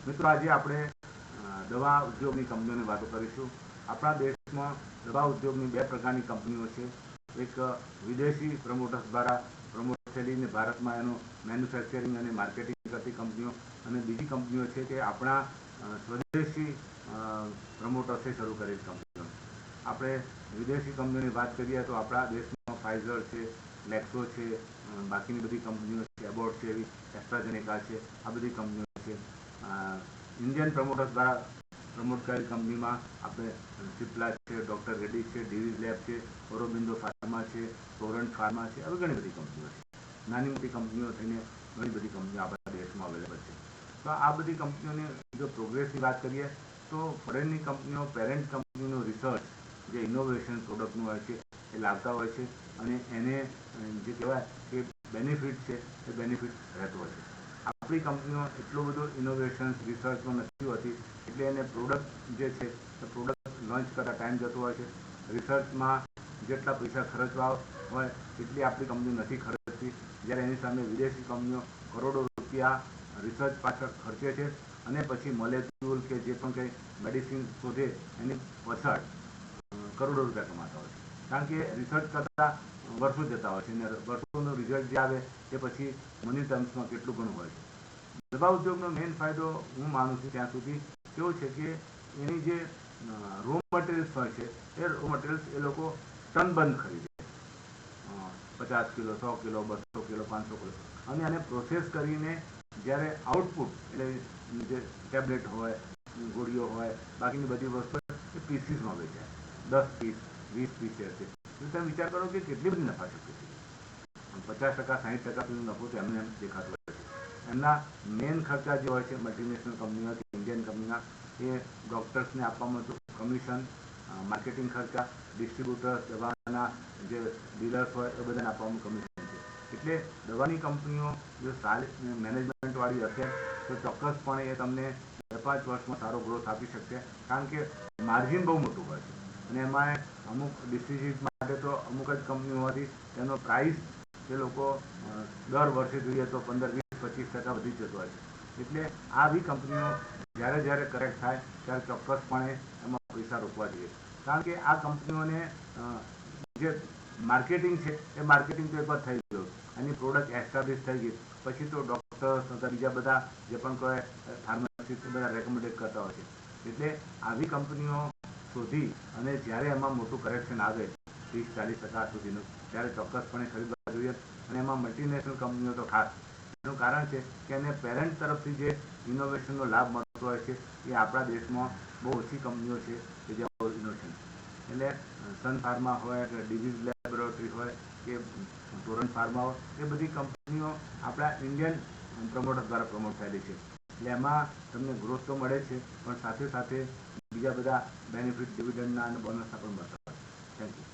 મિત્રો, આજે આપણે દવા ઉદ્યોગની કંપનીઓની વાતો કરીશું. આપણા દેશમાં દવા ઉદ્યોગની બે પ્રકારની કંપનીઓ છે. એક વિદેશી પ્રમોટર્સ દ્વારા પ્રમોટ થયેલી ને ભારતમાં એનું મેન્યુફેક્ચરિંગ અને માર્કેટિંગ કરતી કંપનીઓ, અને બીજી કંપનીઓ છે કે આપણા સ્વદેશી પ્રમોટર્સે શરૂ કરેલી કંપનીઓ. આપણે વિદેશી કંપનીઓની વાત કરીએ તો આપણા દેશમાં ફાઇઝર છે, લેક્સો છે, બાકીની બધી કંપનીઓ છે, એબોટ છે, એવી એસ્ટ્રાઝેનેકા છે, આ બધી કંપનીઓ છે. ઇન્ડિયન પ્રમોટર્સ દ્વારા પ્રમોટ કરેલ કંપનીમાં આપણે સિપ્લા છે, ડૉક્ટર રેડ્ડી છે, ડીવીઝ લેબ છે, ઓરોબિંદો ફાર્મા છે, ટોરન્ટ ફાર્મા છે, આવી ઘણી બધી કંપનીઓ છે. નાની મોટી કંપનીઓ થઈને ઘણી બધી કંપનીઓ આપણા દેશમાં અવેલેબલ છે. તો આ બધી કંપનીઓની જો પ્રોગ્રેસની વાત કરીએ તો ફોરેનની કંપનીઓ પેરેન્ટ કંપનીનું રિસર્ચ, જે ઇનોવેશન પ્રોડક્ટનું હોય છે, એ લાવતા હોય છે, અને એને જે કહેવાય કે બેનિફિટ છે એ બેનિફિટ રહેતો હોય છે. આપણી કંપનીઓ એટલું બધું ઇનોવેશન રિસર્ચમાં નથી હોતી, એટલે એને પ્રોડક્ટ જે છે એ પ્રોડક્ટ લોન્ચ કરતા ટાઈમ જતો હોય છે. રિસર્ચમાં જેટલા પૈસા ખર્ચવા હોય એટલી આપણી કંપની નથી ખર્ચતી, જ્યારે એની સામે વિદેશી કંપનીઓ કરોડો રૂપિયા રિસર્ચ પાછળ ખર્ચે છે, અને પછી મોલેક્યુલ કે જે પણ કંઈ મેડિસિન શોધે એની પાછળ કરોડો રૂપિયા કમાતા હોય છે. કારણ કે રિસર્ચ કરતાં વર્ષો જતા હોય છે, અને વર્ષોનું રિઝલ્ટ જે આવે એ પછી મની ટર્મ્સમાં કેટલું ઘણું હોય છે. દવા ઉદ્યોગનો મેઇન ફાયદો હું માનું છું ત્યાં સુધી કેવો છે કે એની જે રો મટીરિયલ્સ હોય છે એ રો મટીરિયલ્સ એ લોકો ટનબંધ ખરીદે, 50 કિલો, 100 કિલો, 200 કિલો, 500 કિલો, અને એને પ્રોસેસ કરીને જ્યારે આઉટપુટ એટલે જે ટેબ્લેટ હોય, ગોળીઓ હોય, બાકીની બધી વસ્તુ એ પીસીસમાં વેચાય, 10 પીસ, 20 પીસ છે. તો તમે વિચાર કરો કે કેટલી બધી નફા શક્ય છે. 50%, 60% સુધી નફો તો એમને એમ દેખાતો હોય છે. એમના મેઇન ખર્ચા જે હોય છે મલ્ટીનેશનલ કંપનીઓ કે ઇન્ડિયન કંપનીના, એ ડૉક્ટર્સને આપવામાં આવતું કમિશન, માર્કેટિંગ ખર્ચા, ડિસ્ટ્રીબ્યુટર્સ, દવાના જે ડીલર્સ હોય એ બધાને આપવાનું કમિશન છે. એટલે દવાની કંપનીઓ જો સારી મેનેજમેન્ટવાળી હશે તો ચોક્કસપણે એ તમને 2-5 વર્ષમાં સારો ગ્રોથ આપી શકશે, કારણ કે માર્જિન બહુ મોટું હોય છે. અને એમાં અમુક ડિસ્ટ્રીબ્યુટ માટે તો અમુક જ કંપનીઓ હોવાથી તેનો પ્રાઇસ એ લોકો દર વર્ષે જોઈએ તો 15-20-25% વધી જતો હોય છે. એટલે આવી કંપનીઓ જ્યારે જ્યારે કરેક્ટ થાય ત્યારે ચોક્કસપણે એમાં પૈસા રોકવા જોઈએ, કારણ કે આ કંપનીઓને જે માર્કેટિંગ છે એ માર્કેટિંગ તો એકવાર થઈ ગયું, એની પ્રોડક્ટ એસ્ટાબ્લિશ થઈ ગઈ પછી તો ડૉક્ટર્સ તથા બીજા બધા જે પણ કોઈ ફાર્માસિસ્ટ બધા રેકમેન્ડેડ કરતા હોય છે. એટલે આવી કંપનીઓ શોધી અને જ્યારે એમાં મોટું કરેક્શન આવે 30-40% સુધીનું, ત્યારે ચોક્કસપણે ખરીદવા જોઈએ. અને એમાં મલ્ટીનેશનલ કંપનીઓ તો ખાસ, એનું કારણ છે કે એને પેરેન્ટ તરફથી જે ઇનોવેશનનો લાભ મળતો હોય છે એ આપણા દેશમાં બહુ ઓછી કંપનીઓ છે કે જે ઇનોવેશન છે. એટલે સન ફાર્મા હોય કે ડીવીઝ લેબોરેટરી હોય કે ટોરન્ટ ફાર્મા હોય, એ બધી કંપનીઓ આપણા ઇન્ડિયન પ્રમોટર દ્વારા પ્રમોટ થયેલી છે. એટલે એમાં તમને ગ્રોથ તો મળે છે, પણ સાથે સાથે બીજા બધા બેનિફિટ ડિવિડન્ડના અને બોનસના પણ મળતા હોય છે. Thank you.